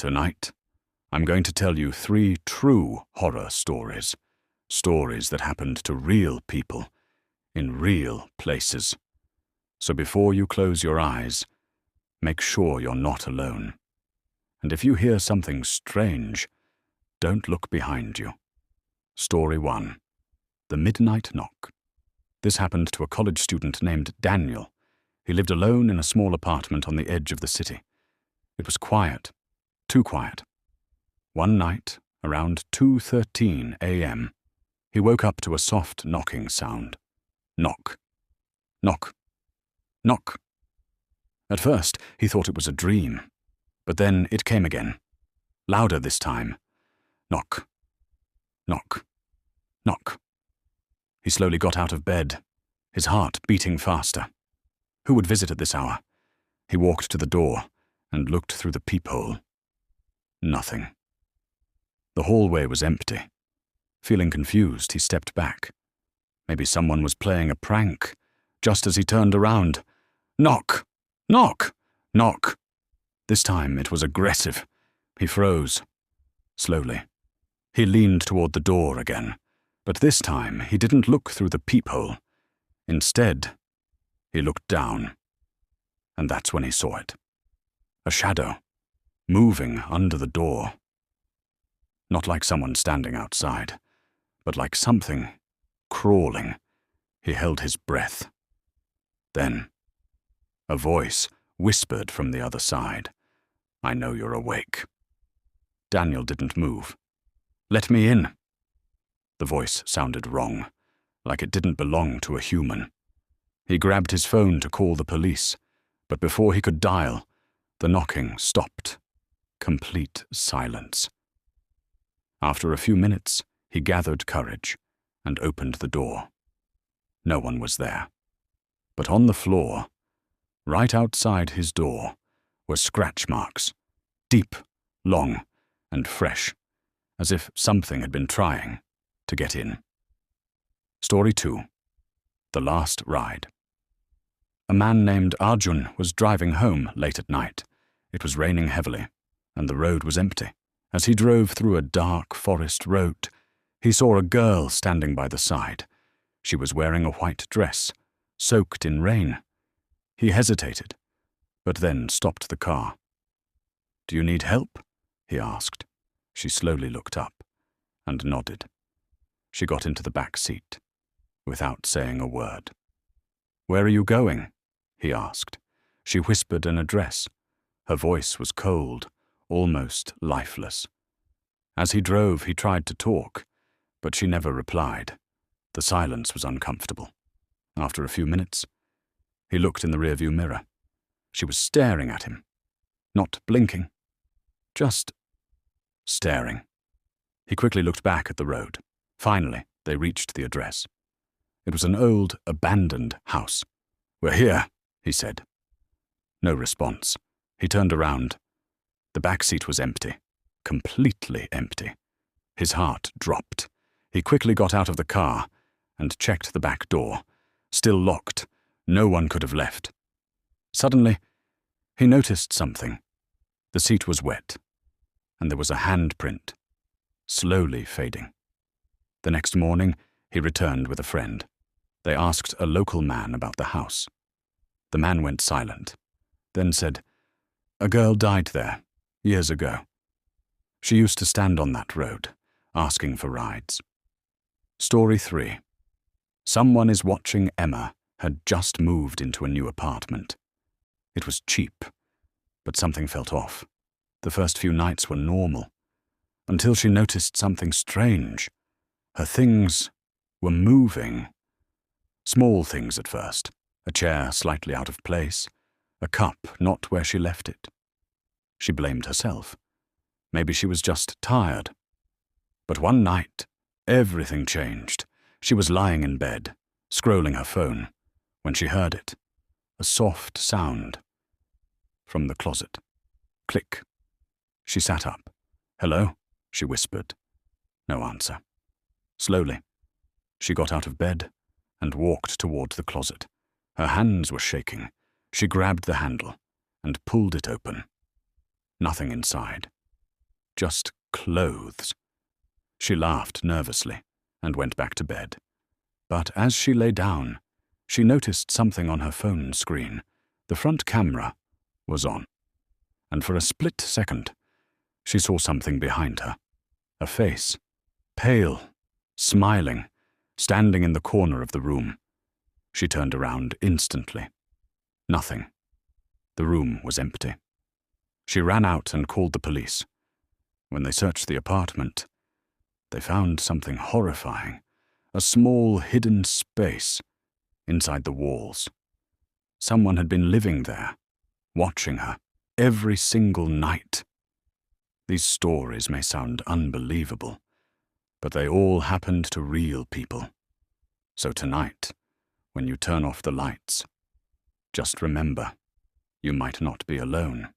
Tonight, I'm going to tell you 3 true horror stories. Stories that happened to real people, in real places. So before you close your eyes, make sure you're not alone. And if you hear something strange, don't look behind you. Story 1. The Midnight Knock. This happened to a college student named Daniel. He lived alone in a small apartment on the edge of the city. It was quiet, too quiet. One night, around 2:13 a.m., he woke up to a soft knocking sound. Knock. Knock. Knock. At first, he thought it was a dream, but then it came again. Louder this time. Knock. Knock. Knock. He slowly got out of bed, his heart beating faster. Who would visit at this hour? He walked to the door and looked through the peephole. Nothing. The hallway was empty. Feeling confused, he stepped back. Maybe someone was playing a prank. Just as he turned around, knock! Knock! Knock! This time it was aggressive. He froze. Slowly. He leaned toward the door again, but this time he didn't look through the peephole. Instead, he looked down, and that's when he saw it. A shadow, moving under the door. Not like someone standing outside, but like something crawling. He held his breath. Then, a voice whispered from the other side, "I know you're awake." Daniel didn't move. "Let me in." The voice sounded wrong, like it didn't belong to a human. He grabbed his phone to call the police, but before he could dial, the knocking stopped. Complete silence. After a few minutes, he gathered courage and opened the door. No one was there. But on the floor, right outside his door, were scratch marks, deep, long, and fresh, as if something had been trying to get in. Story 2. The Last Ride. A man named Arjun was driving home late at night. It was raining heavily, and the road was empty. As he drove through a dark forest road, he saw a girl standing by the side. She was wearing a white dress, soaked in rain. He hesitated, but then stopped the car. "Do you need help?" he asked. She slowly looked up and nodded. She got into the back seat, without saying a word. "Where are you going?" he asked. She whispered an address. Her voice was cold, almost lifeless. As he drove, he tried to talk, but she never replied. The silence was uncomfortable. After a few minutes, he looked in the rearview mirror. She was staring at him, not blinking, just staring. He quickly looked back at the road. Finally, they reached the address. It was an old, abandoned house. "We're here," he said. No response. He turned around. The back seat was empty, completely empty. His heart dropped. He quickly got out of the car and checked the back door. Still locked. No one could have left. Suddenly, he noticed something. The seat was wet, and there was a handprint, slowly fading. The next morning, he returned with a friend. They asked a local man about the house. The man went silent, then said, "A girl died there, years ago. She used to stand on that road, asking for rides." Story 3. Someone is watching Emma had just moved into a new apartment. It was cheap, but something felt off. The first few nights were normal, until she noticed something strange. Her things were moving. Small things at first, a chair slightly out of place, a cup not where she left it. She blamed herself. Maybe she was just tired. But one night, everything changed. She was lying in bed, scrolling her phone, when she heard it. A soft sound. From the closet. Click. She sat up. "Hello?" she whispered. No answer. Slowly, she got out of bed and walked toward the closet. Her hands were shaking. She grabbed the handle and pulled it open. Nothing inside. just clothes. She laughed nervously and went back to bed. But as she lay down, she noticed something on her phone screen. The front camera was on, and for a split second, she saw something behind her. A face, pale, smiling, standing in the corner of the room. She turned around instantly. Nothing. The room was empty. She ran out and called the police. When they searched the apartment, they found something horrifying. A small hidden space inside the walls. Someone had been living there, watching her every single night. These stories may sound unbelievable, but they all happened to real people. So tonight, when you turn off the lights, just remember, you might not be alone.